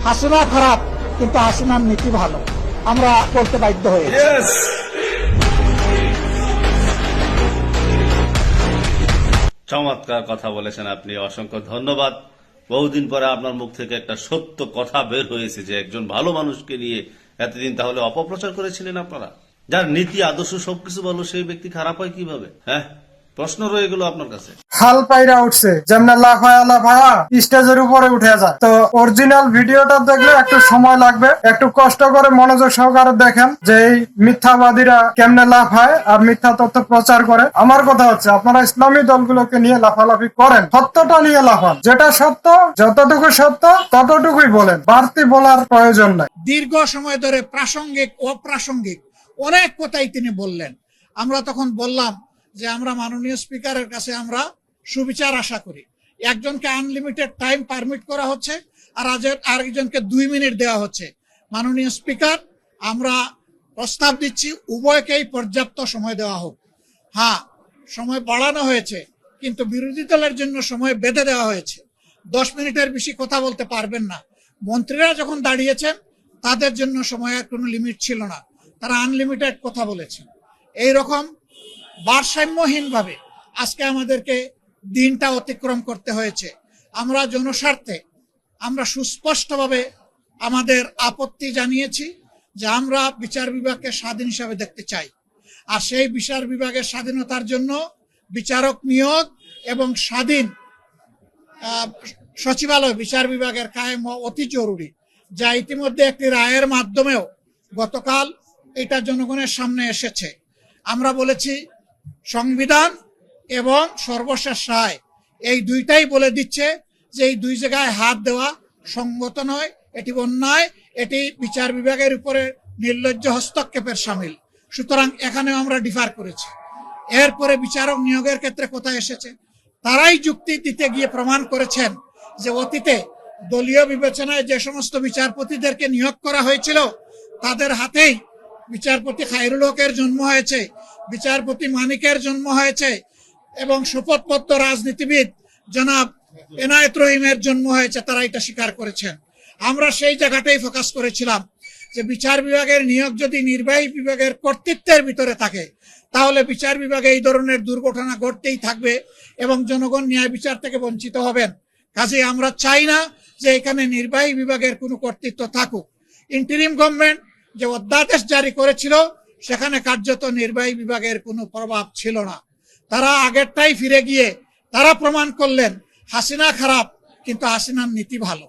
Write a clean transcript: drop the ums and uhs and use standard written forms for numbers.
হাসিনা খারাপ কিন্তু হাসিনার নীতি ভালো, আমরা বলতে বাধ্য হয়েছি। চমৎকার কথা বলেছেন আপনি, অসংখ্য ধন্যবাদ। বহুদিন পরে আপনার মুখ থেকে একটা সত্য কথা বের হয়েছে যে একজন ভালো মানুষকে নিয়ে এতদিন তাহলে অপপ্রচার করেছিলেন আপনারা। যার নীতি আদর্শ সবকিছু ভালো সেই ব্যক্তি খারাপ হয় কিভাবে? হ্যাঁ, প্রশ্ন রয়ে গেল আপনার কাছে। হাল পাইরা উঠছে, যেমন লাফায়া স্টেজের উপরে উঠে যায়। তো অরিজিনাল ভিডিওটা দেখলে একটু সময় লাগবে, একটু কষ্ট করে মনোযোগ সহকারে দেখেন যে এই মিথ্যাবাদীরা কেমনে লাফায় আর মিথ্যা তথ্য প্রচার করে। আমার কথা হচ্ছে, আপনারা ইসলামী দলগুলোকে নিয়ে লাফালাফি করেন, সত্যটা নিয়ে লাফান। যেটা সত্য, যতটুকু সত্য ততটুকুই বলেন, বাড়তি বলার প্রয়োজন নাই। দীর্ঘ সময় ধরে প্রাসঙ্গিক অপ্রাসঙ্গিক অনেক কথাই তিনি বললেন। আমরা তখন বললাম যে আমরা মাননীয় স্পিকারের কাছে আমরা সুবিচার আশা করি। একজনকে আনলিমিটেড টাইম পারমিট করা হচ্ছে আর আরেকজনকে 2 মিনিট দেওয়া হচ্ছে। মাননীয় স্পিকার, আমরা প্রস্তাব দিচ্ছি উভয়কেই পর্যাপ্ত সময় দেওয়া হোক। হ্যাঁ, সময় বাড়ানো হয়েছে, কিন্তু বিরোধী দলের জন্য সময় বেঁধে দেওয়া হয়েছে। 10 মিনিটের বেশি কথা বলতে পারবেন না। মন্ত্রীরা যখন দাঁড়িয়েছেন তাদের জন্য সময়ের কোনো লিমিট ছিল না, তারা আনলিমিটেড কথা বলেছেন। এইরকম ভারসাম্যহীনভাবে আজকে আমাদেরকে দিনটা অতিক্রম করতে হয়েছে। আমরা জনস্বার্থে আমরা সুস্পষ্টভাবে আমাদের আপত্তি জানিয়েছি যে আমরা বিচার বিভাগকে স্বাধীন হিসাবে দেখতে চাই। আর সেই বিচার বিভাগের স্বাধীনতার জন্য বিচারক নিয়োগ এবং স্বাধীন সচিবালয় বিচার বিভাগের কায়েম অতি জরুরি, যা ইতিমধ্যে একটি রায়ের মাধ্যমেও গতকাল এটা জনগণের সামনে এসেছে। আমরা বলেছি সংবিধান এবং সর্বশেষ রায় এই দুইটাই বলে দিচ্ছে যে এই দুই জায়গায় হাত দেওয়া সঙ্গত নয়, এটি অন্যায়, এটি বিচার বিভাগের উপরে নির্লজ্জ হস্তক্ষেপের সামিল। সুতরাং এখানেও আমরা ডিফার করেছি। এরপরে বিচারক নিয়োগের ক্ষেত্রে কথা এসেছে, তারাই যুক্তি দিতে গিয়ে প্রমাণ করেছেন যে অতীতে দলীয় বিবেচনায় যে সমস্ত বিচারপতিদেরকে নিয়োগ করা হয়েছিল তাদের হাতেই বিচারপতি খায়রুল হকের জন্ম হয়েছে, বিচারপতি মানিকের জন্ম হয়েছে এবং শপথবদ্ধ রাজনীতিবিদ জনাব এনায়েত রহিমের জন্ম হয়েছে। তারা এটা স্বীকার করেছেন। আমরা সেই জায়গাটাই ফোকাস করেছিলাম যে বিচার বিভাগের নিয়োগ যদি নির্বাহী বিভাগের কর্তৃত্বের ভিতরে থাকে তাহলে বিচার বিভাগে এই ধরনের দুর্ঘটনা ঘটতেই থাকবে এবং জনগণ ন্যায় বিচার থেকে বঞ্চিত হবেন। কাজেই আমরা চাই না যে এখানে নির্বাহী বিভাগের কোনো কর্তৃত্ব থাকুক। ইন্টারিম গভর্নমেন্ট যে অধ্যাদেশ জারি করেছিল সেখানে কার্যত নির্বাহী বিভাগের কোনো প্রভাব ছিল না। তারা আগেরটাই ফিরে গিয়ে তারা প্রমাণ করলেন হাসিনা খারাপ কিন্তু হাসিনার নীতি ভালো।